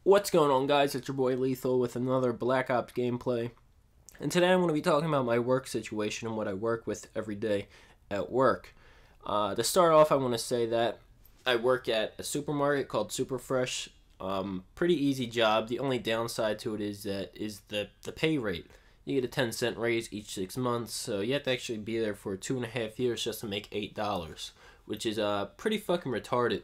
What's going on, guys? It's your boy Lethal with another Black Ops gameplay. And today I'm going to be talking about my work situation and what I work with every day at work. To start off, I want to say that I work at a supermarket called Super Fresh. Pretty easy job. The only downside to it is the pay rate. You get a 10-cent raise each 6 months, so you have to actually be there for 2.5 years just to make $8, which is pretty fucking retarded.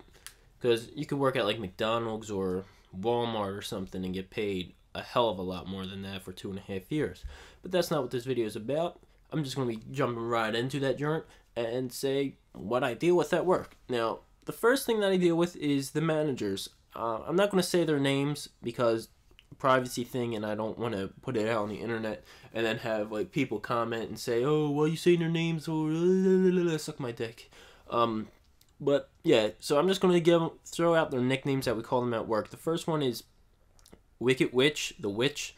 Because you could work at like McDonald's or Walmart or something and get paid a hell of a lot more than that for 2.5 years. But that's not what this video is about. I'm just going to be jumping right into that joint and say what I deal with at work. Now, the first thing that I deal with is the managers. I'm not going to say their names because privacy thing, and I don't want to put it out on the internet and then have like people comment and say, oh, why are you saying their names, or suck my dick. But yeah, so I'm just going to throw out their nicknames that we call them at work. The first one is Wicked Witch, the Witch.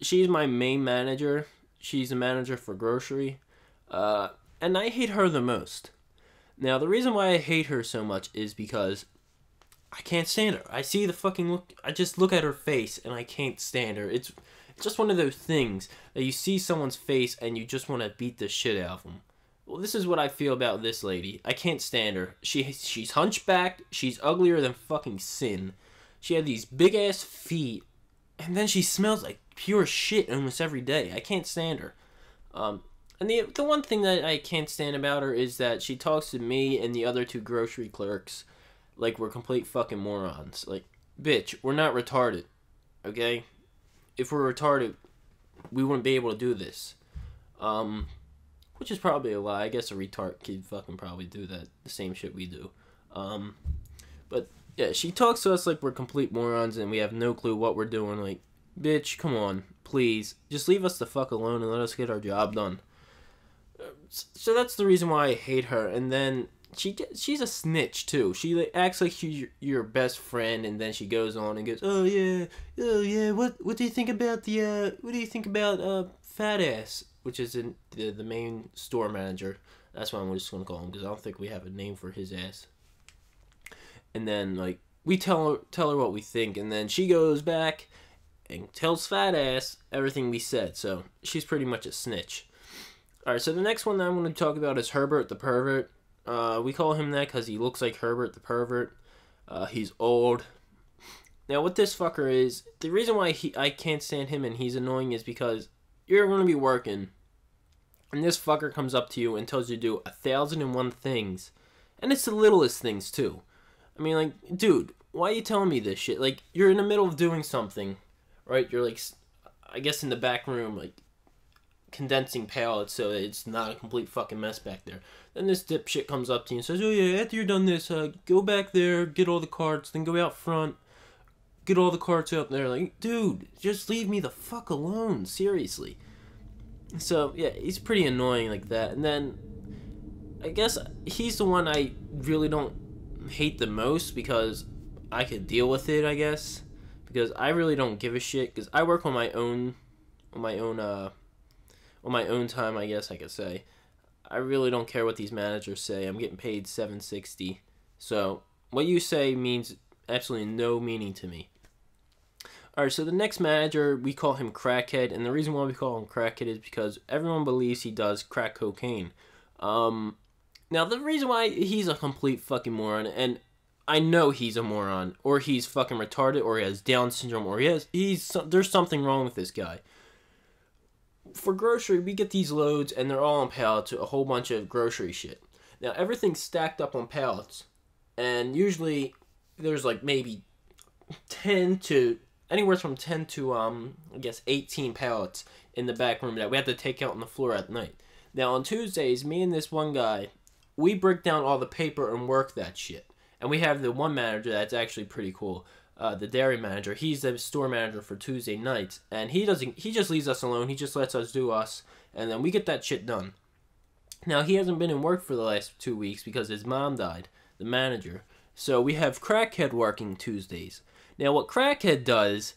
She's my main manager. She's a manager for grocery. And I hate her the most. Now, the reason why I hate her so much is because I can't stand her. I see the fucking look. I just look at her face and I can't stand her. It's just one of those things that you see someone's face and you just want to beat the shit out of them. Well, this is what I feel about this lady. I can't stand her. She's hunchbacked. She's uglier than fucking sin. She had these big ass feet, and then she smells like pure shit almost every day. I can't stand her. And the one thing that I can't stand about her is that she talks to me and the other two grocery clerks like we're complete fucking morons. Like, bitch, we're not retarded, okay? If we're retarded, we wouldn't be able to do this. Which is probably a lie. I guess a retard could fucking probably do that. The same shit we do. But yeah, she talks to us like we're complete morons and we have no clue what we're doing. Like, bitch, come on, please. Just leave us the fuck alone and let us get our job done. So that's the reason why I hate her. And then she's a snitch too. She acts like she's your best friend, and then she goes on and goes, oh yeah, what do you think about fat ass? Which is the main store manager. That's what I'm just going to call him, because I don't think we have a name for his ass. And then, like, we tell her what we think, and then she goes back and tells fat ass everything we said. So she's pretty much a snitch. Alright, so the next one that I'm going to talk about is Herbert the Pervert. We call him that because he looks like Herbert the Pervert. He's old. Now, what this fucker is, the reason why I can't stand him and he's annoying is because you're going to be working, and this fucker comes up to you and tells you to do 1,001 things. And it's the littlest things, too. I mean, like, dude, why are you telling me this shit? Like, you're in the middle of doing something, right? You're, like, I guess in the back room, like, condensing pallets so that it's not a complete fucking mess back there. Then this dipshit comes up to you and says, oh, yeah, after you're done this, go back there, get all the carts, then go out front, get all the carts out there. Like, dude, just leave me the fuck alone, seriously. So yeah, he's pretty annoying like that. And then I guess he's the one I really don't hate the most because I could deal with it, I guess, because I really don't give a shit, because I work on my own time, I guess I could say. I really don't care what these managers say. I'm getting paid $7.60, so what you say means absolutely no meaning to me. Alright, so the next manager, we call him Crackhead, and the reason why we call him Crackhead is because everyone believes he does crack cocaine. Now, the reason why he's a complete fucking moron, and I know he's a moron, or he's fucking retarded, or he has Down syndrome, or there's something wrong with this guy. For grocery, we get these loads, and they're all on pallets, a whole bunch of grocery shit. Now, everything's stacked up on pallets, and usually there's like maybe anywhere from 10 to, I guess, 18 pallets in the back room that we have to take out on the floor at night. Now, on Tuesdays, me and this one guy, we break down all the paper and work that shit. And we have the one manager that's actually pretty cool, the dairy manager. He's the store manager for Tuesday nights, and he just leaves us alone. He just lets us do us, and then we get that shit done. Now, he hasn't been in work for the last 2 weeks because his mom died, the manager. So we have Crackhead working Tuesdays. Now, what Crackhead does,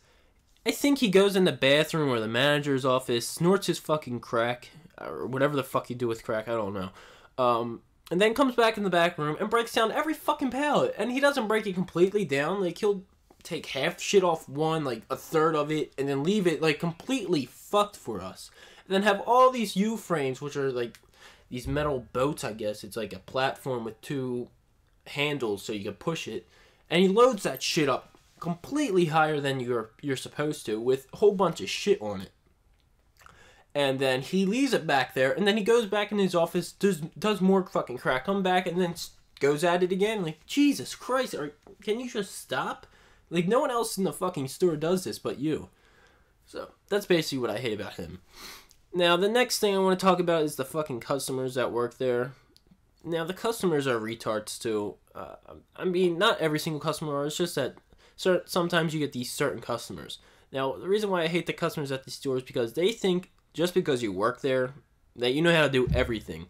I think he goes in the bathroom or the manager's office, snorts his fucking crack, or whatever the fuck you do with crack, I don't know. And then comes back in the back room and breaks down every fucking pallet. And he doesn't break it completely down. Like, he'll take half shit off one, like a third of it, and then leave it like completely fucked for us. And then have all these U-frames, which are like these metal boats, I guess. It's like a platform with two handles so you can push it. And he loads that shit up completely higher than you're supposed to with a whole bunch of shit on it. And then he leaves it back there, and then he goes back in his office, does more fucking crack, come back, and then goes at it again. Like, Jesus Christ, can you just stop? Like, no one else in the fucking store does this but you. So, that's basically what I hate about him. Now, the next thing I want to talk about is the fucking customers that work there. Now, the customers are retards, too. I mean, not every single customer, it's just that sometimes you get these certain customers. Now, the reason why I hate the customers at these stores is because they think just because you work there, that you know how to do everything.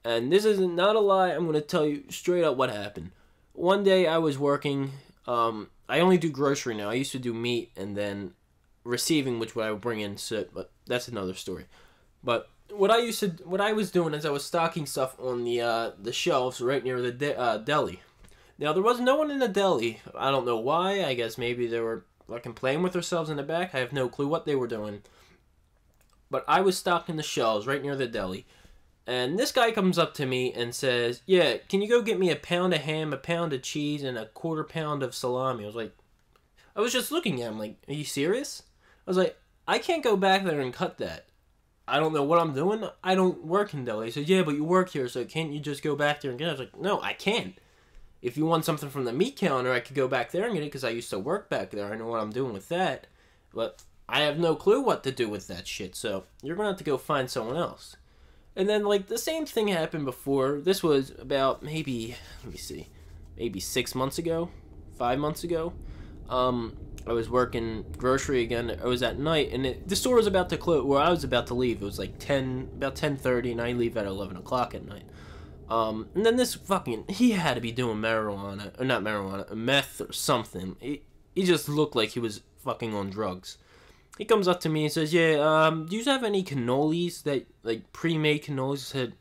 And this is not a lie. I'm going to tell you straight up what happened. One day I was working. I only do grocery now. I used to do meat and then receiving, which I would bring in, but that's another story. But what I was doing is I was stocking stuff on the shelves right near the deli. Now there was no one in the deli. I don't know why. I guess maybe they were fucking playing with themselves in the back. I have no clue what they were doing. But I was stocking the shelves right near the deli. And this guy comes up to me and says, yeah, can you go get me a pound of ham, a pound of cheese, and a quarter pound of salami? I was just looking at him like, are you serious? I was like, I can't go back there and cut that. I don't know what I'm doing. I don't work in deli. He said, yeah, but you work here, so can't you just go back there and get it? I was like, no, I can't. If you want something from the meat counter, I could go back there and get it because I used to work back there. I know what I'm doing with that. But I have no clue what to do with that shit, so you're going to have to go find someone else. And then, like, the same thing happened before. This was about maybe 6 months ago, 5 months ago. I was working grocery again. It was at night, and the store was about to close, where I was about to leave. It was like about 10:30, and I leave at 11 o'clock at night. And then this he had to be doing marijuana, or not marijuana, meth or something. He just looked like he was fucking on drugs. He comes up to me and says, yeah, do you have any cannolis like pre-made cannolis? I said,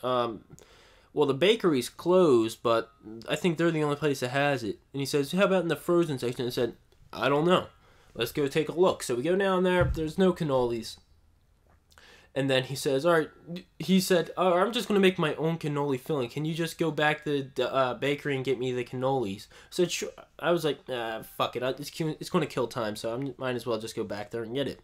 well, the bakery's closed, but I think they're the only place that has it. And he says, how about in the frozen section? I said, I don't know. Let's go take a look. So we go down there. There's no cannolis. And then he says, all right, he said, I'm just going to make my own cannoli filling. Can you just go back to the bakery and get me the cannolis? I said, sure. I was like, fuck it. It's going to kill time, so I might as well just go back there and get it.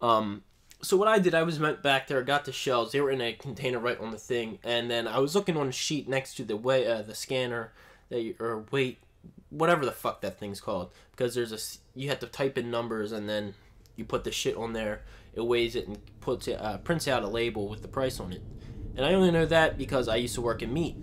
So what I did, I went back there, got the shells. They were in a container right on the thing. And then I was looking on a sheet next to the scanner, or whatever the fuck that thing's called. Because you have to type in numbers and then you put the shit on there. It weighs it and prints out a label with the price on it. And I only know that because I used to work in meat.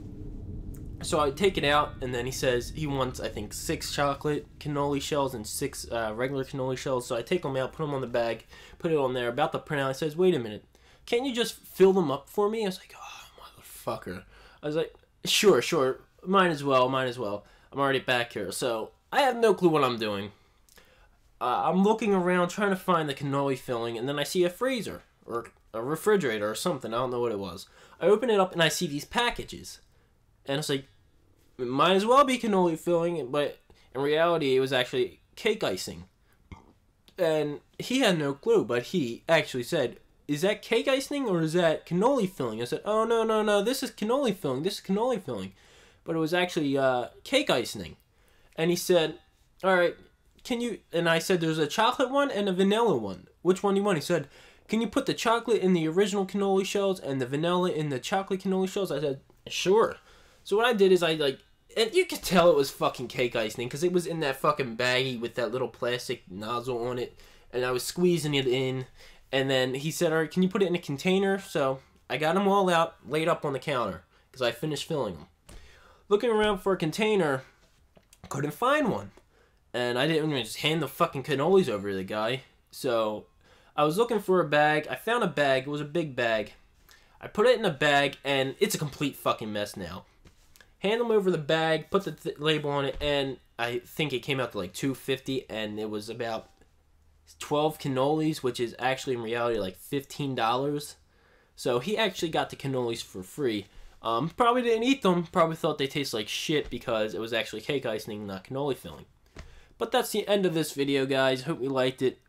So I take it out, and then he says he wants, I think, 6 chocolate cannoli shells and 6 regular cannoli shells. So I take them out, put them on the bag, put it on there, about to print out. He says, wait a minute, can't you just fill them up for me? I was like, oh, motherfucker. I was like, sure, might as well. I'm already back here. So I have no clue what I'm doing. I'm looking around trying to find the cannoli filling, and then I see a freezer or a refrigerator or something. I don't know what it was. I open it up and I see these packages, and it's like, it might as well be cannoli filling, but in reality it was actually cake icing. And he had no clue, but he actually said, is that cake icing or is that cannoli filling? I said, oh, no, this is cannoli filling. But it was actually cake icing. And he said, all right, and I said, there's a chocolate one and a vanilla one. Which one do you want? He said, can you put the chocolate in the original cannoli shells and the vanilla in the chocolate cannoli shells? I said, sure. So what I did is and you could tell it was fucking cake icing because it was in that fucking baggie with that little plastic nozzle on it. And I was squeezing it in. And then he said, all right, can you put it in a container? So I got them all out, laid up on the counter because I finished filling them. Looking around for a container, couldn't find one. And I didn't even just hand the fucking cannolis over to the guy. So I was looking for a bag. I found a bag. It was a big bag. I put it in a bag, and it's a complete fucking mess now. Hand them over the bag, put the label on it, and I think it came out to like $2.50, and it was about 12 cannolis, which is actually in reality like $15. So he actually got the cannolis for free. Probably didn't eat them. Probably thought they taste like shit because it was actually cake icing, not cannoli filling. But that's the end of this video, guys. Hope you liked it.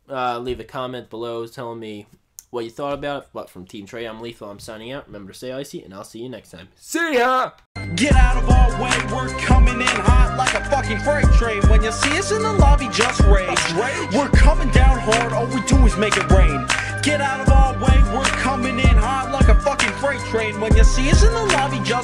Leave a comment below telling me what you thought about it. But from Team Trey, I'm Lethal. I'm signing out. Remember to stay icy, and I'll see you next time. See ya! Get out of our way, we're coming in hot like a fucking freight train. When you see us in the lobby, just rage. We're coming down hard, all we do is make it rain. Get out of our way, we're coming in hot like a fucking freight train. When you see us in the lobby, just